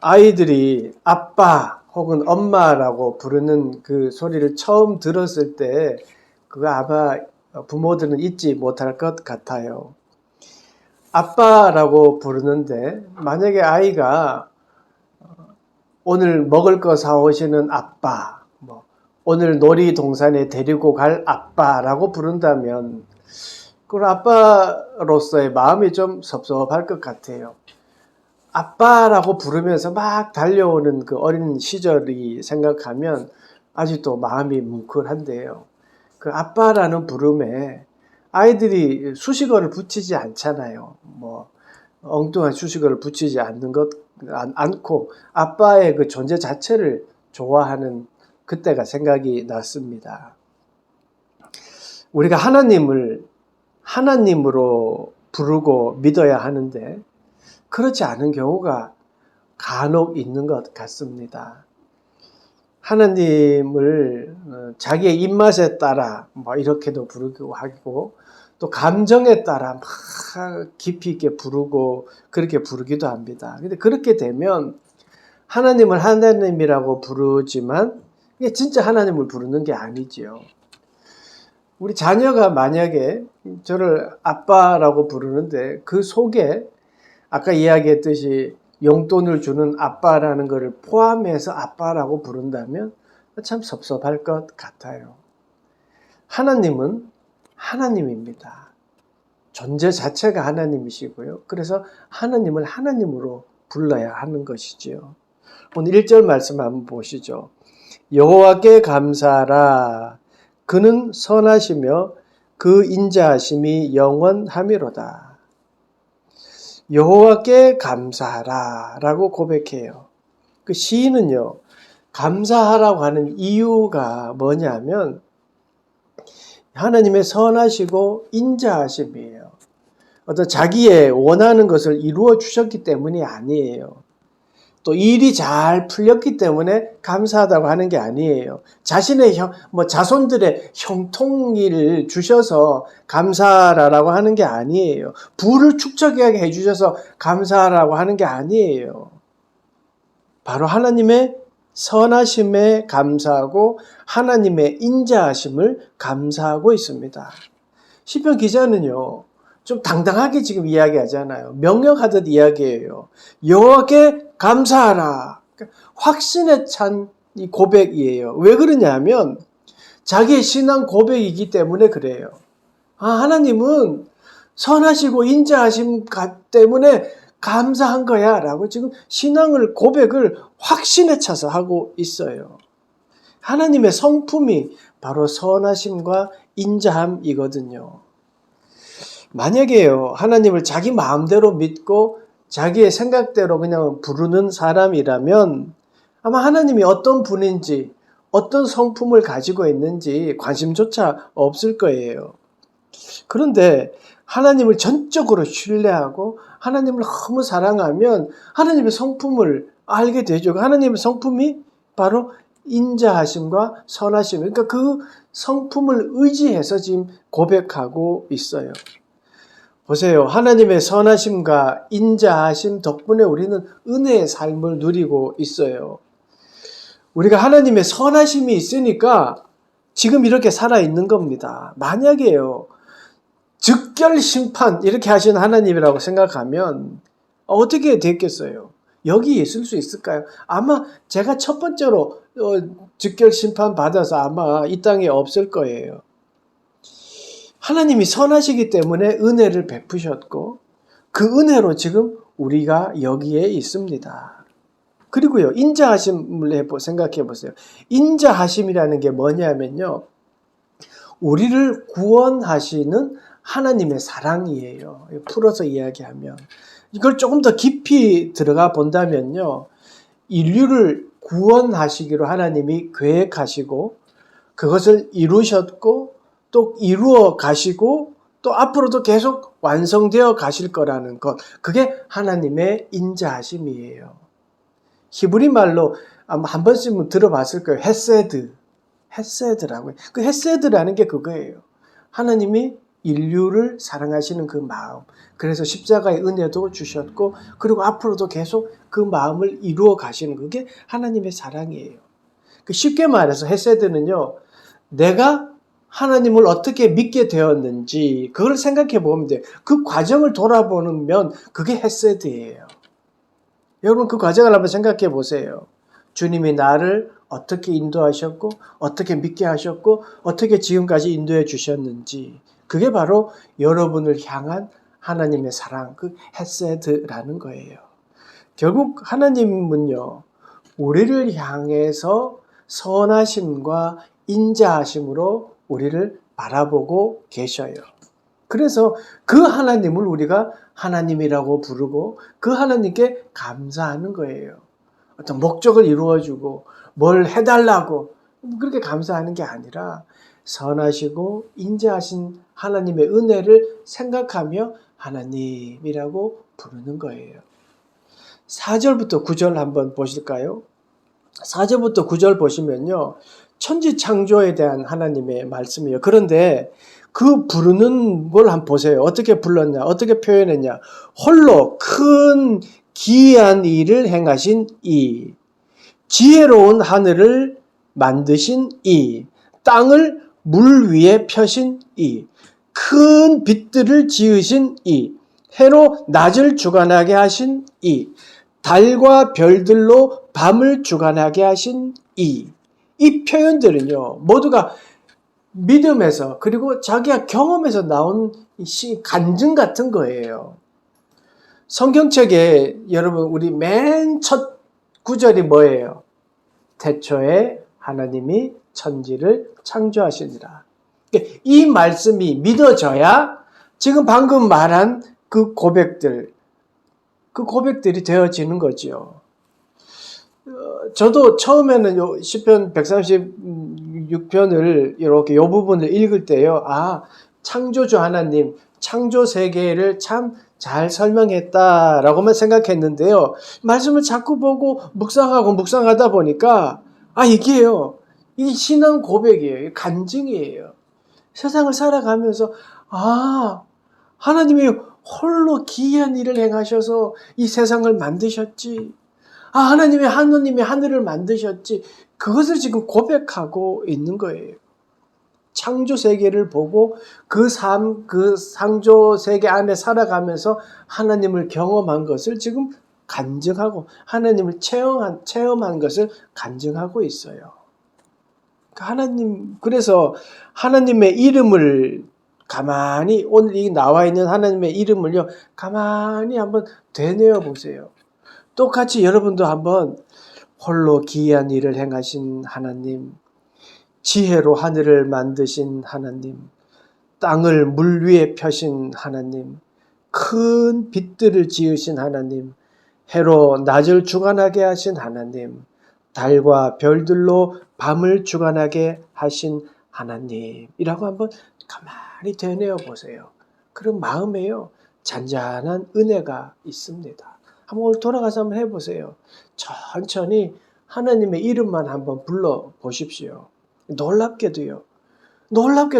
아이들이 아빠 혹은 엄마라고 부르는 그 소리를 처음 들었을 때 그거 아마 부모들은 잊지 못할 것 같아요. 아빠라고 부르는데 만약에 아이가 오늘 먹을 거 사오시는 아빠, 오늘 놀이동산에 데리고 갈 아빠라고 부른다면 그런 아빠로서의 마음이 좀 섭섭할 것 같아요. 아빠라고 부르면서 막 달려오는 그 어린 시절이 생각하면 아직도 마음이 뭉클한데요. 그 아빠라는 부름에 아이들이 수식어를 붙이지 않잖아요. 엉뚱한 수식어를 붙이지 않고 아빠의 그 존재 자체를 좋아하는 그때가 생각이 났습니다. 우리가 하나님을 하나님으로 부르고 믿어야 하는데 그렇지 않은 경우가 간혹 있는 것 같습니다. 하나님을 자기의 입맛에 따라 이렇게도 부르기도 하고 또 감정에 따라 막 깊이 있게 부르고 그렇게 부르기도 합니다. 근데 그렇게 되면 하나님을 하나님이라고 부르지만 이게 진짜 하나님을 부르는 게 아니지요. 우리 자녀가 만약에 저를 아빠라고 부르는데 그 속에 아까 이야기했듯이 용돈을 주는 아빠라는 것을 포함해서 아빠라고 부른다면 참 섭섭할 것 같아요. 하나님은 하나님입니다. 존재 자체가 하나님이시고요. 그래서 하나님을 하나님으로 불러야 하는 것이지요. 오늘 1절 말씀 한번 보시죠. 여호와께 감사하라. 그는 선하시며 그 인자하심이 영원하미로다. 여호와께 감사하라 라고 고백해요. 그 시인은요, 감사하라고 하는 이유가 뭐냐면 하나님의 선하시고 인자하심이에요. 어떤 자기의 원하는 것을 이루어 주셨기 때문이 아니에요. 또 일이 잘 풀렸기 때문에 감사하다고 하는 게 아니에요. 자신의 자손들의 형통일을 주셔서 감사하라고 하는 게 아니에요. 부를 축적하게 해주셔서 감사하라고 하는 게 아니에요. 바로 하나님의 선하심에 감사하고 하나님의 인자하심을 감사하고 있습니다. 시편 기자는요, 좀 당당하게 지금 이야기하잖아요. 명령하듯 이야기해요. 여호와께 감사하라. 확신에 찬 이 고백이에요. 왜 그러냐면 자기의 신앙 고백이기 때문에 그래요. 하나님은 선하시고 인자하심 때문에 감사한 거야 라고 지금 신앙을 고백을 확신에 차서 하고 있어요. 하나님의 성품이 바로 선하심과 인자함이거든요. 만약에요, 하나님을 자기 마음대로 믿고 자기의 생각대로 그냥 부르는 사람이라면 아마 하나님이 어떤 분인지 어떤 성품을 가지고 있는지 관심조차 없을 거예요. 그런데 하나님을 전적으로 신뢰하고 하나님을 너무 사랑하면 하나님의 성품을 알게 되죠. 하나님의 성품이 바로 인자하심과 선하심, 그러니까 그 성품을 의지해서 지금 고백하고 있어요. 보세요. 하나님의 선하심과 인자하심 덕분에 우리는 은혜의 삶을 누리고 있어요. 우리가 하나님의 선하심이 있으니까 지금 이렇게 살아있는 겁니다. 만약에요, 즉결 심판 이렇게 하신 하나님이라고 생각하면 어떻게 됐겠어요? 여기 있을 수 있을까요? 아마 제가 첫 번째로 즉결 심판 받아서 아마 이 땅에 없을 거예요. 하나님이 선하시기 때문에 은혜를 베푸셨고 그 은혜로 지금 우리가 여기에 있습니다. 그리고요, 인자하심을 생각해 보세요. 인자하심이라는 게 뭐냐면요, 우리를 구원하시는 하나님의 사랑이에요. 풀어서 이야기하면 이걸 조금 더 깊이 들어가 본다면요, 인류를 구원하시기로 하나님이 계획하시고 그것을 이루셨고 또 이루어 가시고 또 앞으로도 계속 완성되어 가실 거라는 것, 그게 하나님의 인자하심이에요. 히브리 말로 아마 한 번쯤은 들어봤을 거예요. 헤세드라고. 그 헤세드라는 게 그거예요. 하나님이 인류를 사랑하시는 그 마음, 그래서 십자가의 은혜도 주셨고, 그리고 앞으로도 계속 그 마음을 이루어 가시는 그게 하나님의 사랑이에요. 쉽게 말해서 헤세드는요, 내가 하나님을 어떻게 믿게 되었는지 그걸 생각해 보면 돼요. 그 과정을 돌아보면 그게 헤세드예요. 여러분 그 과정을 한번 생각해 보세요. 주님이 나를 어떻게 인도하셨고 어떻게 믿게 하셨고 어떻게 지금까지 인도해 주셨는지, 그게 바로 여러분을 향한 하나님의 사랑, 그 헤세드라는 거예요. 결국 하나님은요, 우리를 향해서 선하심과 인자하심으로 우리를 바라보고 계셔요. 그래서 그 하나님을 우리가 하나님이라고 부르고 그 하나님께 감사하는 거예요. 어떤 목적을 이루어주고 뭘 해달라고 그렇게 감사하는 게 아니라 선하시고 인자하신 하나님의 은혜를 생각하며 하나님이라고 부르는 거예요. 4절부터 9절 한번 보실까요? 4절부터 9절 보시면요, 천지 창조에 대한 하나님의 말씀이에요. 그런데 그 부르는 걸 한번 보세요. 어떻게 불렀냐, 어떻게 표현했냐. 홀로 큰 기이한 일을 행하신 이, 지혜로운 하늘을 만드신 이, 땅을 물 위에 펴신 이, 큰 빛들을 지으신 이, 해로 낮을 주관하게 하신 이, 달과 별들로 밤을 주관하게 하신 이 표현들은요, 모두가 믿음에서 그리고 자기가 경험에서 나온 간증 같은 거예요. 성경책에 여러분 우리 맨 첫 구절이 뭐예요? 태초에 하나님이 천지를 창조하시니라. 이 말씀이 믿어져야 지금 방금 말한 그 고백들이 되어지는 거죠. 저도 처음에는 시편 136편을 이렇게 이 부분을 읽을 때요, 창조주 하나님, 창조 세계를 참 잘 설명했다라고만 생각했는데요, 말씀을 자꾸 보고 묵상하다 보니까 이게요, 이 신앙 고백이에요. 간증이에요. 세상을 살아가면서 하나님이 홀로 기이한 일을 행하셔서 이 세상을 만드셨지. 하나님이 하늘을 만드셨지. 그것을 지금 고백하고 있는 거예요. 창조 세계를 보고 그 창조 세계 안에 살아가면서 하나님을 경험한 것을 지금 간증하고 하나님을 체험한 것을 간증하고 있어요. 그래서 하나님의 이름을 가만히, 오늘 이 나와 있는 하나님의 이름을요, 가만히 한번 되뇌어 보세요. 똑같이 여러분도 한번 홀로 기이한 일을 행하신 하나님, 지혜로 하늘을 만드신 하나님, 땅을 물 위에 펴신 하나님, 큰 빛들을 지으신 하나님, 해로 낮을 주관하게 하신 하나님, 달과 별들로 밤을 주관하게 하신 하나님이라고 한번 가만히 되뇌어 보세요. 그런 마음에요, 잔잔한 은혜가 있습니다. 한번 돌아가서 한번 해보세요. 천천히 하나님의 이름만 한번 불러보십시오. 놀랍게도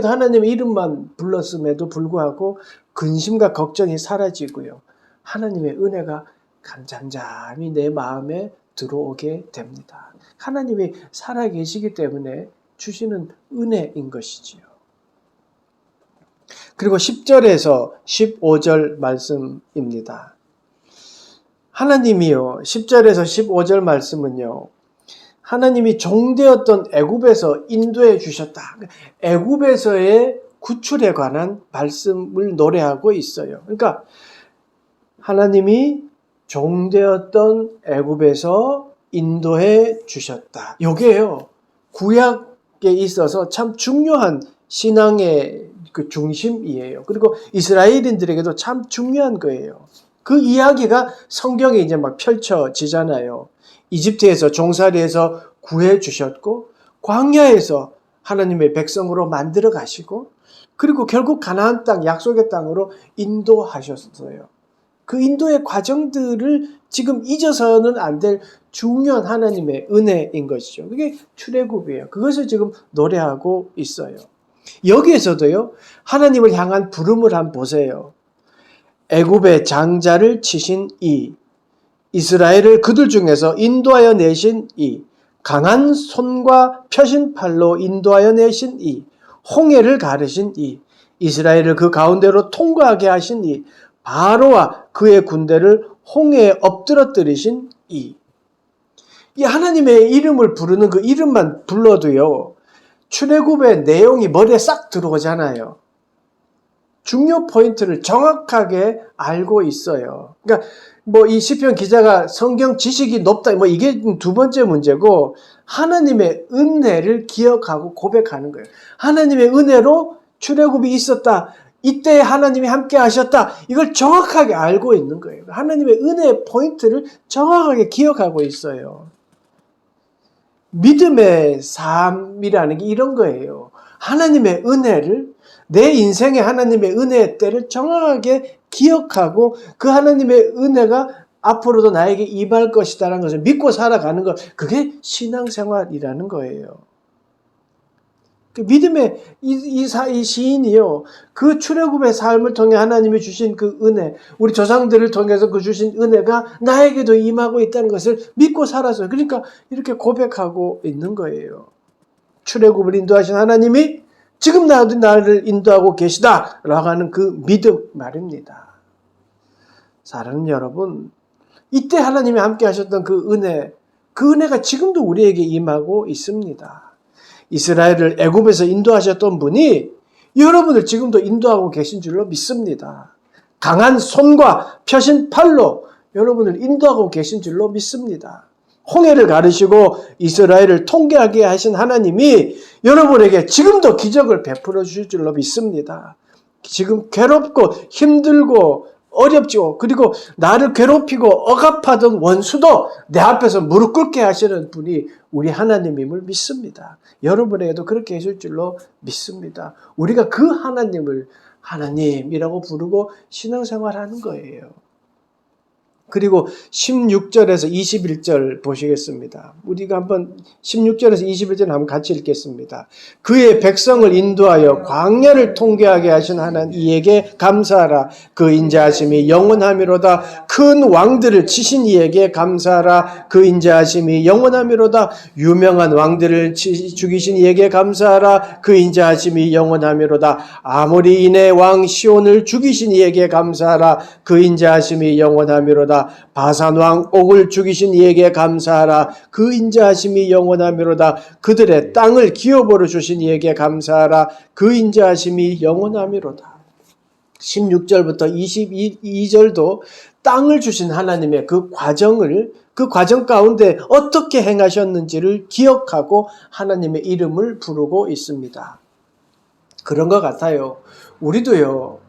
하나님의 이름만 불렀음에도 불구하고 근심과 걱정이 사라지고요, 하나님의 은혜가 잔잔히 내 마음에 들어오게 됩니다. 하나님이 살아계시기 때문에 주시는 은혜인 것이지요. 그리고 10절에서 15절 말씀입니다. 하나님이요, 10절에서 15절 말씀은요, 하나님이 종되었던 애굽에서 인도해 주셨다. 애굽에서의 구출에 관한 말씀을 노래하고 있어요. 그러니까 하나님이 종되었던 애굽에서 인도해 주셨다. 이게요, 구약에 있어서 참 중요한 신앙의 그 중심이에요. 그리고 이스라엘인들에게도 참 중요한 거예요. 그 이야기가 성경에 이제 막 펼쳐지잖아요. 이집트에서 종살이에서 구해 주셨고, 광야에서 하나님의 백성으로 만들어 가시고, 그리고 결국 가나안 땅, 약속의 땅으로 인도하셨어요. 그 인도의 과정들을 지금 잊어서는 안 될 중요한 하나님의 은혜인 것이죠. 그게 출애굽이에요. 그것을 지금 노래하고 있어요. 여기에서도요, 하나님을 향한 부름을 한번 보세요. 애굽의 장자를 치신 이, 이스라엘을 그들 중에서 인도하여 내신 이, 강한 손과 펴신 팔로 인도하여 내신 이, 홍해를 가르신 이, 이스라엘을 그 가운데로 통과하게 하신 이, 바로와 그의 군대를 홍해에 엎드러뜨리신 이. 이 하나님의 이름을 부르는 그 이름만 불러도요, 출애굽의 내용이 머리에 싹 들어오잖아요. 중요 포인트를 정확하게 알고 있어요. 그러니까 뭐 이 시편 기자가 성경 지식이 높다, 뭐 이게 두 번째 문제고, 하나님의 은혜를 기억하고 고백하는 거예요. 하나님의 은혜로 출애굽이 있었다, 이때 하나님이 함께 하셨다, 이걸 정확하게 알고 있는 거예요. 하나님의 은혜의 포인트를 정확하게 기억하고 있어요. 믿음의 삶이라는 게 이런 거예요. 하나님의 은혜를, 내 인생의 하나님의 은혜의 때를 정확하게 기억하고 그 하나님의 은혜가 앞으로도 나에게 임할 것이다라는 것을 믿고 살아가는 것, 그게 신앙생활이라는 거예요. 그 믿음의 이 시인이요, 그 출애굽의 삶을 통해 하나님이 주신 그 은혜, 우리 조상들을 통해서 그 주신 은혜가 나에게도 임하고 있다는 것을 믿고 살았어요. 그러니까 이렇게 고백하고 있는 거예요. 출애굽을 인도하신 하나님이 지금 나를 인도하고 계시다라고 하는 그 믿음 말입니다. 사랑하는 여러분, 이때 하나님이 함께 하셨던 그 은혜가 지금도 우리에게 임하고 있습니다. 이스라엘을 애굽에서 인도하셨던 분이 여러분을 지금도 인도하고 계신 줄로 믿습니다. 강한 손과 펴신 팔로 여러분을 인도하고 계신 줄로 믿습니다. 홍해를 가르시고 이스라엘을 통계하게 하신 하나님이 여러분에게 지금도 기적을 베풀어 주실 줄로 믿습니다. 지금 괴롭고 힘들고 어렵죠. 그리고 나를 괴롭히고 억압하던 원수도 내 앞에서 무릎 꿇게 하시는 분이 우리 하나님임을 믿습니다. 여러분에게도 그렇게 해줄 줄로 믿습니다. 우리가 그 하나님을 하나님이라고 부르고 신앙생활하는 거예요. 그리고 16절에서 21절 보시겠습니다. 우리가 한번 16절에서 21절 한번 같이 읽겠습니다. 그의 백성을 인도하여 광야를 통과하게 하신 하나님 이에게 감사하라. 그 인자하심이 영원하미로다. 큰 왕들을 치신 이에게 감사하라. 그 인자하심이 영원하미로다. 유명한 왕들을 죽이신 이에게 감사하라. 그 인자하심이 영원하미로다. 아모리인의 왕 시온을 죽이신 이에게 감사하라. 그 인자하심이 영원하미로다. 바산왕 옥을 죽이신 이에게 감사하라. 그 인자하심이 영원하미로다. 그들의 땅을 기업으로 주신 이에게 감사하라. 그 인자하심이 영원하미로다. 16절부터 22절도 땅을 주신 하나님의 그 과정 가운데 어떻게 행하셨는지를 기억하고 하나님의 이름을 부르고 있습니다. 그런 것 같아요. 우리도요,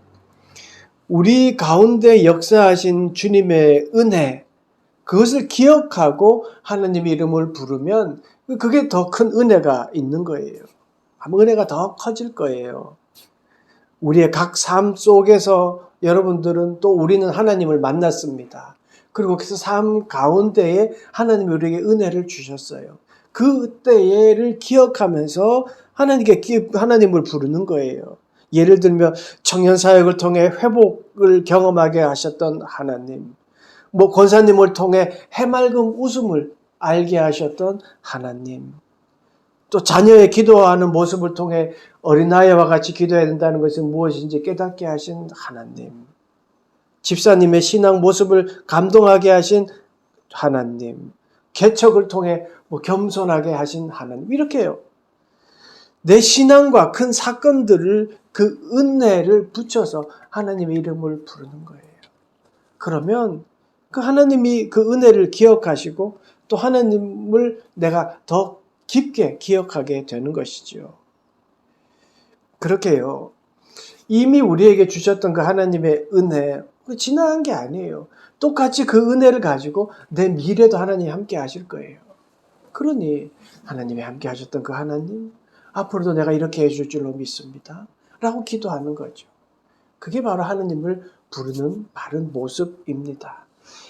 우리 가운데 역사하신 주님의 은혜, 그것을 기억하고 하나님의 이름을 부르면 그게 더 큰 은혜가 있는 거예요. 은혜가 더 커질 거예요. 우리의 각 삶 속에서 여러분들은 또 우리는 하나님을 만났습니다. 그리고 그래서 삶 가운데에 하나님이 우리에게 은혜를 주셨어요. 그때를 기억하면서 하나님을 부르는 거예요. 예를 들면 청년사역을 통해 회복을 경험하게 하셨던 하나님, 권사님을 통해 해맑은 웃음을 알게 하셨던 하나님, 또 자녀의 기도하는 모습을 통해 어린아이와 같이 기도해야 된다는 것은 무엇인지 깨닫게 하신 하나님, 집사님의 신앙 모습을 감동하게 하신 하나님, 개척을 통해 겸손하게 하신 하나님, 이렇게요. 내 신앙과 큰 사건들을 그 은혜를 붙여서 하나님의 이름을 부르는 거예요. 그러면 그 하나님이 그 은혜를 기억하시고 또 하나님을 내가 더 깊게 기억하게 되는 것이죠. 그렇게요. 이미 우리에게 주셨던 그 하나님의 은혜, 지나간 게 아니에요. 똑같이 그 은혜를 가지고 내 미래도 하나님이 함께 하실 거예요. 그러니 하나님이 함께 하셨던 그 하나님, 앞으로도 내가 이렇게 해줄 줄로 믿습니다. 라고 기도하는 거죠. 그게 바로 하나님을 부르는 바른 모습입니다.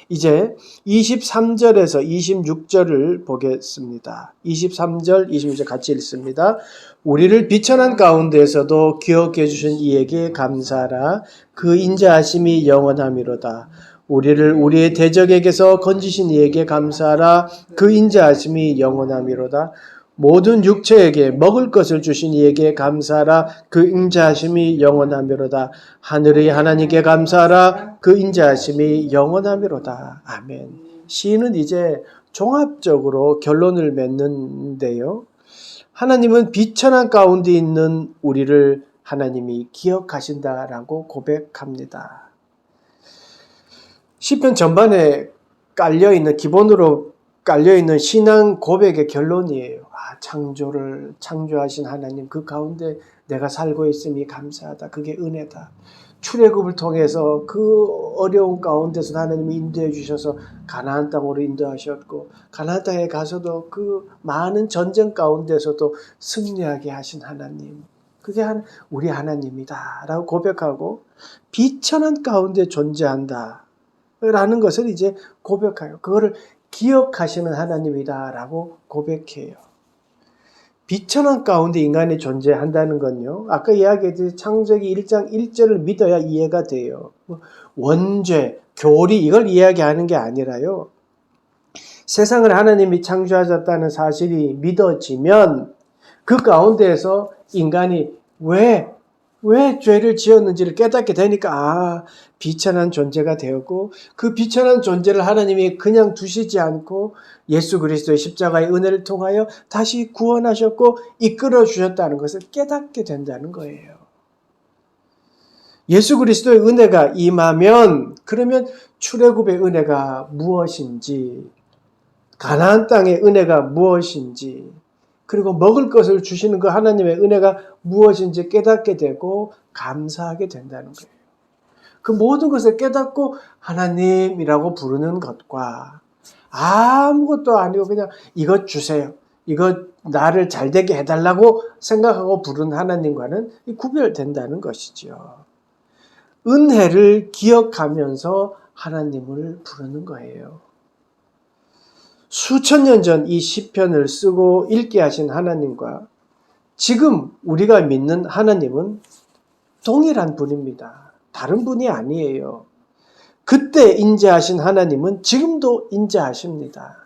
이제 23절에서 26절을 보겠습니다. 23절, 26절 같이 읽습니다. 우리를 비천한 가운데에서도 기억해 주신 이에게 감사하라. 그 인자하심이 영원함이로다. 우리를 우리의 대적에게서 건지신 이에게 감사하라. 그 인자하심이 영원함이로다. 모든 육체에게 먹을 것을 주신 이에게 감사하라. 그 인자하심이 영원함이로다. 하늘의 하나님께 감사하라. 그 인자하심이 영원함이로다. 아멘. 시인은 이제 종합적으로 결론을 맺는데요. 하나님은 비천한 가운데 있는 우리를 하나님이 기억하신다라고 고백합니다. 시편 전반에 깔려있는, 기본으로 깔려있는 신앙 고백의 결론이에요. 창조를 창조하신 하나님, 그 가운데 내가 살고 있음이 감사하다. 그게 은혜다. 출애굽을 통해서 그 어려운 가운데서 하나님이 인도해 주셔서 가나안 땅으로 인도하셨고, 가나안 땅에 가서도 그 많은 전쟁 가운데서도 승리하게 하신 하나님, 그게 우리 하나님이다 라고 고백하고, 비천한 가운데 존재한다 라는 것을 이제 고백해요. 그거를 기억하시는 하나님이다 라고 고백해요. 비천한 가운데 인간이 존재한다는 건요, 아까 이야기했듯이 창세기 1장 1절을 믿어야 이해가 돼요. 원죄, 교리 이걸 이야기하는 게 아니라요, 세상을 하나님이 창조하셨다는 사실이 믿어지면 그 가운데에서 인간이 왜 죄를 지었는지를 깨닫게 되니까 비천한 존재가 되었고, 그 비천한 존재를 하나님이 그냥 두시지 않고 예수 그리스도의 십자가의 은혜를 통하여 다시 구원하셨고 이끌어 주셨다는 것을 깨닫게 된다는 거예요. 예수 그리스도의 은혜가 임하면, 그러면 출애굽의 은혜가 무엇인지, 가나안 땅의 은혜가 무엇인지, 그리고 먹을 것을 주시는 그 하나님의 은혜가 무엇인지 깨닫게 되고 감사하게 된다는 거예요. 그 모든 것을 깨닫고 하나님이라고 부르는 것과 아무것도 아니고 그냥 이것 주세요, 이것 나를 잘되게 해달라고 생각하고 부르는 하나님과는 구별된다는 것이죠. 은혜를 기억하면서 하나님을 부르는 거예요. 수천 년 전 이 시편을 쓰고 읽게 하신 하나님과 지금 우리가 믿는 하나님은 동일한 분입니다. 다른 분이 아니에요. 그때 인자하신 하나님은 지금도 인자하십니다.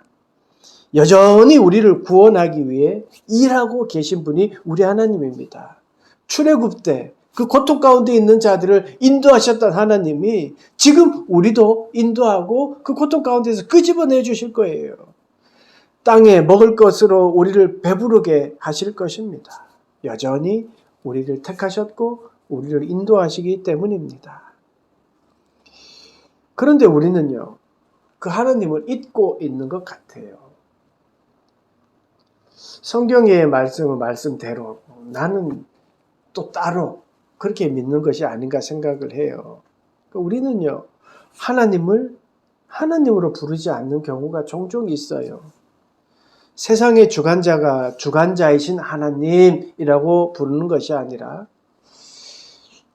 여전히 우리를 구원하기 위해 일하고 계신 분이 우리 하나님입니다. 출애굽 때 그 고통 가운데 있는 자들을 인도하셨던 하나님이 지금 우리도 인도하고 그 고통 가운데서 끄집어내 주실 거예요. 땅에 먹을 것으로 우리를 배부르게 하실 것입니다. 여전히 우리를 택하셨고 우리를 인도하시기 때문입니다. 그런데 우리는요, 그 하나님을 잊고 있는 것 같아요. 성경의 말씀은 말씀대로, 나는 또 따로 그렇게 믿는 것이 아닌가 생각을 해요. 우리는요, 하나님을 하나님으로 부르지 않는 경우가 종종 있어요. 세상의 주관자가 주관자이신 하나님이라고 부르는 것이 아니라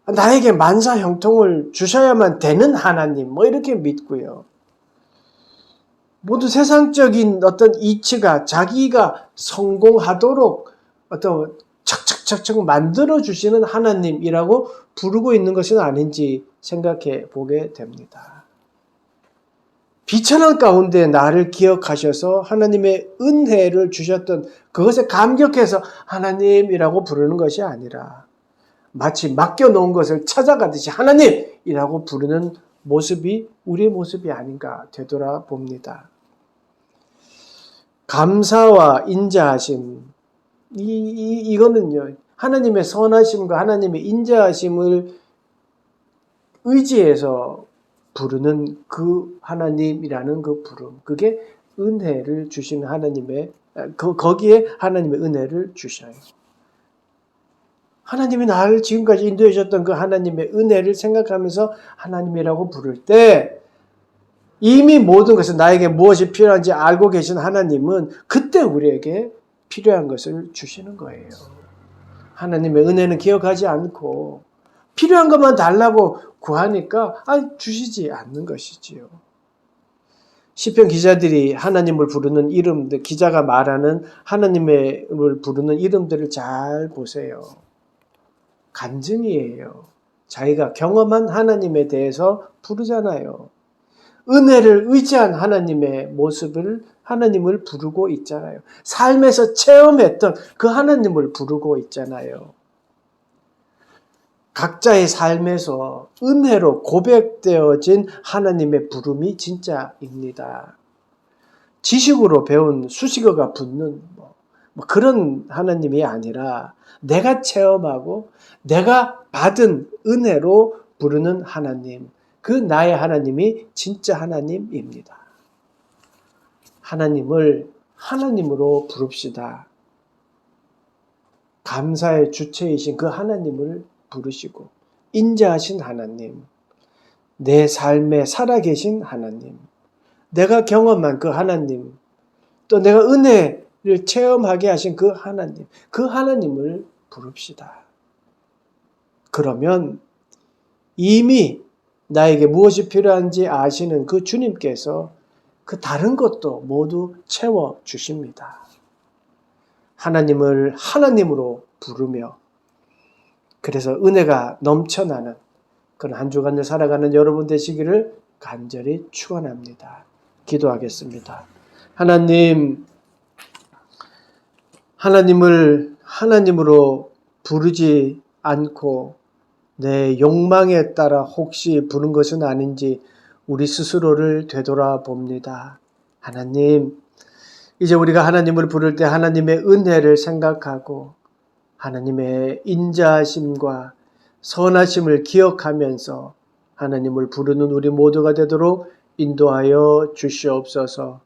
나에게 만사 형통을 주셔야만 되는 하나님, 이렇게 믿고요. 모두 세상적인 어떤 이치가 자기가 성공하도록 어떤 척척척척 만들어주시는 하나님이라고 부르고 있는 것은 아닌지 생각해 보게 됩니다. 비천한 가운데 나를 기억하셔서 하나님의 은혜를 주셨던 그것에 감격해서 하나님이라고 부르는 것이 아니라 마치 맡겨놓은 것을 찾아가듯이 하나님이라고 부르는 모습이 우리의 모습이 아닌가 되돌아봅니다. 감사와 인자하심, 이거는요, 하나님의 선하심과 하나님의 인자하심을 의지해서 부르는 그 하나님이라는 그 부름, 그게 은혜를 주시는 하나님의, 거기에 하나님의 은혜를 주셔요. 하나님이 나를 지금까지 인도해 주셨던 그 하나님의 은혜를 생각하면서 하나님이라고 부를 때 이미 모든 것을, 나에게 무엇이 필요한지 알고 계신 하나님은 그때 우리에게 필요한 것을 주시는 거예요. 하나님의 은혜는 기억하지 않고 필요한 것만 달라고 구하니까 주시지 않는 것이지요. 시편 기자들이 하나님을 부르는 이름들, 기자가 말하는 하나님을 부르는 이름들을 잘 보세요. 간증이에요. 자기가 경험한 하나님에 대해서 부르잖아요. 은혜를 의지한 하나님의 모습을, 하나님을 부르고 있잖아요. 삶에서 체험했던 그 하나님을 부르고 있잖아요. 각자의 삶에서 은혜로 고백되어진 하나님의 부름이 진짜입니다. 지식으로 배운 수식어가 붙는 그런 하나님이 아니라 내가 체험하고 내가 받은 은혜로 부르는 하나님, 그 나의 하나님이 진짜 하나님입니다. 하나님을 하나님으로 부릅시다. 감사의 주체이신 그 하나님을 부르시고 인자하신 하나님, 내 삶에 살아계신 하나님, 내가 경험한 그 하나님, 또 내가 은혜를 체험하게 하신 그 하나님을 부릅시다. 그러면 이미 나에게 무엇이 필요한지 아시는 그 주님께서 그 다른 것도 모두 채워주십니다. 하나님을 하나님으로 부르며 그래서 은혜가 넘쳐나는 그런 한 주간을 살아가는 여러분 되시기를 간절히 축원합니다. 기도하겠습니다. 하나님, 하나님을 하나님으로 부르지 않고 내 욕망에 따라 혹시 부른 것은 아닌지 우리 스스로를 되돌아봅니다. 하나님, 이제 우리가 하나님을 부를 때 하나님의 은혜를 생각하고 하나님의 인자하심과 선하심을 기억하면서 하나님을 부르는 우리 모두가 되도록 인도하여 주시옵소서.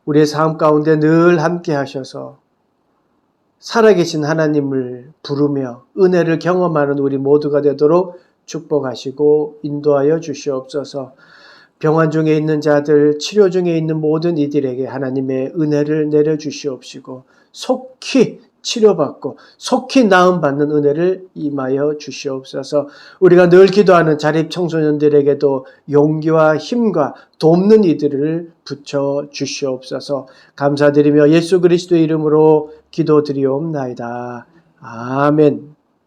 우리의 삶 가운데 늘 함께 하셔서 살아계신 하나님을 부르며 은혜를 경험하는 우리 모두가 되도록 축복하시고 인도하여 주시옵소서. 병환 중에 있는 자들, 치료 중에 있는 모든 이들에게 하나님의 은혜를 내려주시옵시고 속히 치료받고 속히 나음받는 은혜를 임하여 주시옵소서. 우리가 늘 기도하는 자립 청소년들에게도 용기와 힘과 돕는 이들을 붙여 주시옵소서. 감사드리며 예수 그리스도의 이름으로 기도드리옵나이다. 아멘.